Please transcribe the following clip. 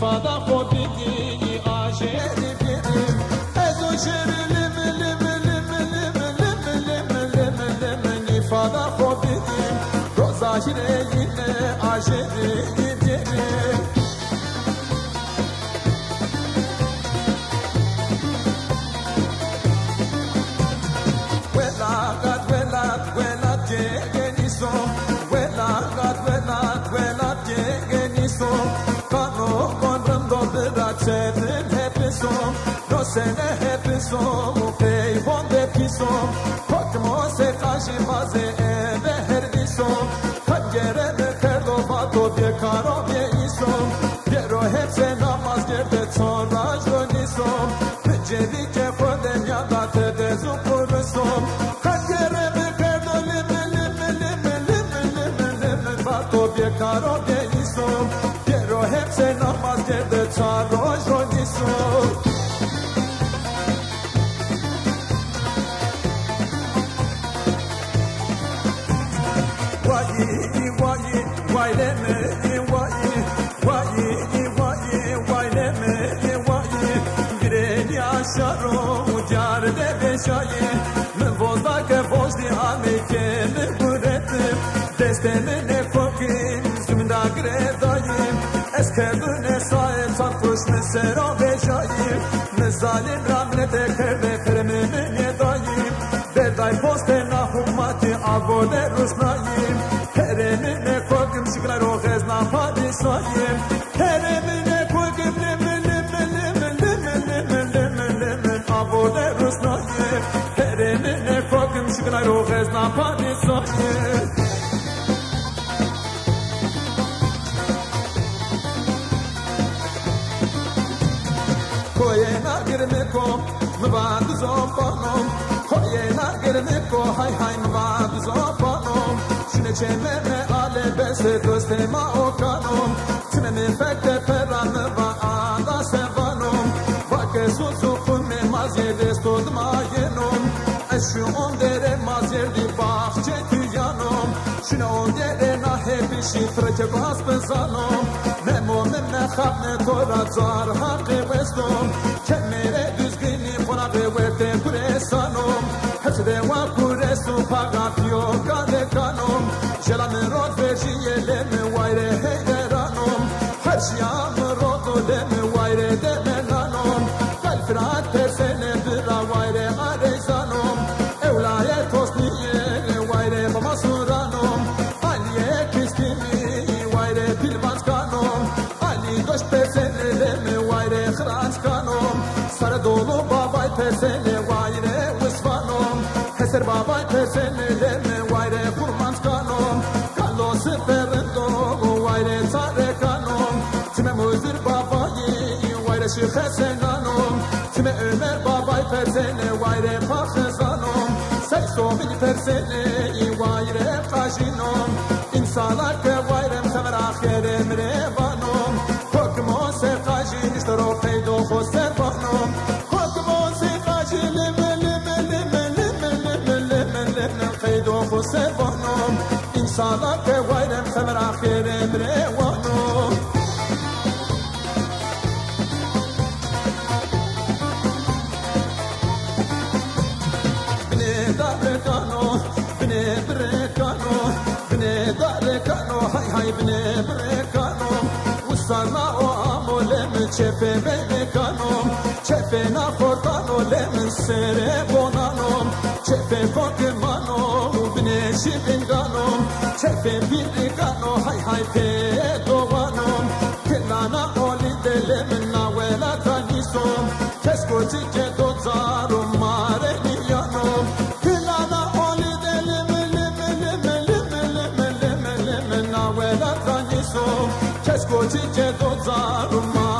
İfada kodidi aşeri birim ezo şeri lim lim lim lim lim lim lim lim ifada kodidi rozahire yine aşeri birim velat geniso velat geniso kano konrando bıraksenin hepsi no sene hepsi ukey fonde piso kokmo se taşı maze eve her diso kangere me kerdo vato de karo be iso pero hepse namaz gerde sonra joniso cevi ke fonde ya da te de zukuruso kangere me kerdo lim vato de karo be iso pero hepse namaz gerde sonra joniso Şaro ucar de beşaye men vozda ke vozdi ameke me buretim destemene kokin zümda gredayim eskerdune sael sarkuş me sera beşaye me zalim ramnete kerde kremene nedayim berday postena hukmati avode rusnayim keremine kokim şikrar o gezna padisayim keremine kokim avode rusnayim keremine kokim şikrar o gezna padisayim koyena girmeko mvad zopanom koyena girmeko hay hay mvad zopanom şune çememe ale bese dostema okanom tmeme fekte peran va ada sevanom vake suzu me mazede stodma yenom eşu ondere mazerdi bahçe tüyanom şune ondere na hepişi treke baspezanom memo me khabne tora zar haqqi westom kemere düzgini kona ve verte kuresanom hepside wa kuresu pagapio kade kanom jelame rod verjiye leme wayre heyranom hepsiyam rodo leme wayre demenanom kalfrat persene bira wayre arezanom evlaye tosniye wayre babasuranom aliye kistimi wayre pilvanskanom doş persene me wayre khrans kanom sar dolu babay persene wayre usvanom heser babay persene me wayre kurmans kanom kalos perdo wayre sare kanom tme muzir babay wayre shikhasenanom tme ömer babay persene wayre pakhazanom say somin persene wayre qashinom insanlar ke wayre khamer akhire mrevanom Nistoro peydo khoser bahnom Hokmo se khajil men peydo khoser bahnom insana ke wayrem khamer akhir emre wahnom bne darekano bne brekano bne darekano hay hay bne brekano usana o çefe bebe kanom çefe na fortano lemen sere bonanom çefe kokemano bine şibinganom çefe birikano hay hay pe dovanom kelana oli de lemen na wela tanisom kesko tike dozarum mare niyanom kelana oli de lemen na wela tanisom kesko tike dozarum